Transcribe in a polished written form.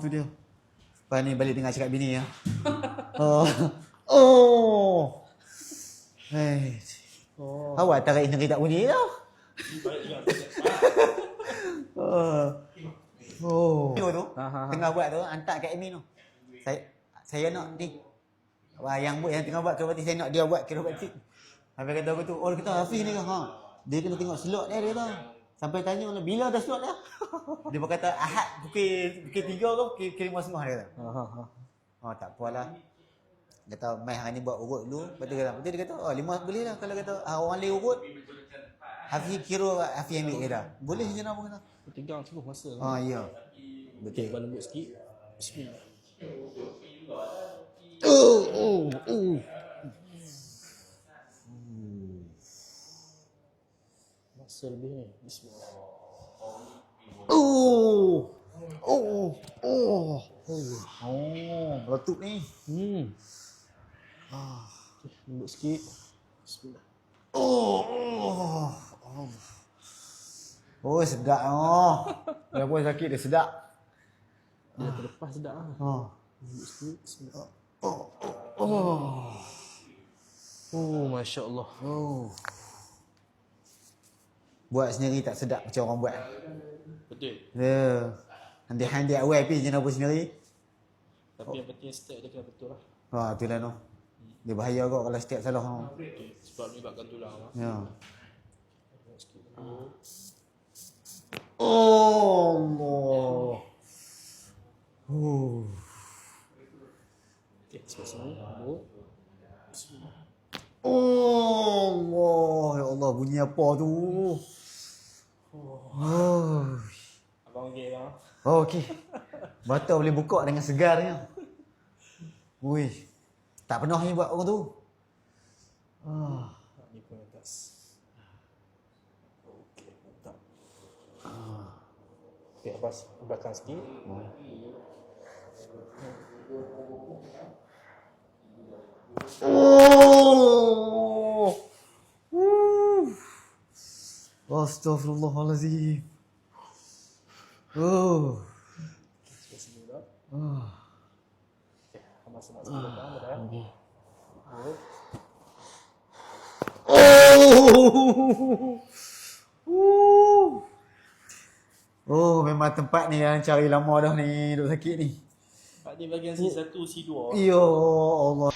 dia. Lepas ni balik dengar cakap bini ya. Oh. Hei. Awak tarik negeri tak bunyi tau. Video tu tengah buat tu hantar kat admin tu. Saya nak ni. Yang buat yang tengah buat akrobatik saya nak dia buat akrobatik. Habis kata aku tu, oh dia kata Hafiz ni kan. Dia kena tengok slot dia kata. Sampai tanya bila dah slot dia. Dia berkata Ahad pukul 3 ke pukul 5.30 dia kata. Oh tak apalah. Dia kata mai hari ni buat urut dulu. Betul dia kata 5 boleh lah kalau kata orang lain urut. Hafiz kira Hafiz ambil dia dah. Boleh je nak kata. Tegang cukup masa. Ya. Betul. Buat lembut sikit. Bismillah. Masa lebih ni. Bismillah. Meletup ni. Lembut sikit. Bismillah. Oh sedap Walaupun sakit dia sedap. Dia terlepas sedap lah. Lembut sikit. Bismillah. Masya Allah. Buat sendiri tak sedap macam orang buat. Betul. Ya. Handi-handi awal pergi je nak buat sendiri. Tapi yang penting step dia kena betul lah. Itulah no. Dia bahaya kau kalau step salah. Betul. Sebab menyebabkan tulang lah. Ya. Sikit dulu. Allah. Okay, sebelah sini. Lembut. Bismillah. Allah. Ya Allah, bunyi apa tu? Abang okey bang? Okey. Batal boleh buka dengan segarnya. Ui. Tak pernah ni buat orang tu. Ni pun atas. Okey, mantap. Okey, atas belakang sikit. Astaghfirullahalazim. Sebelah sini pula. Okey, abang senang sikit belakang dah. Memang tempat ni yang cari lama dah ni, duk sakit ni. Pak ni bahagian C1, C2. Ya Allah.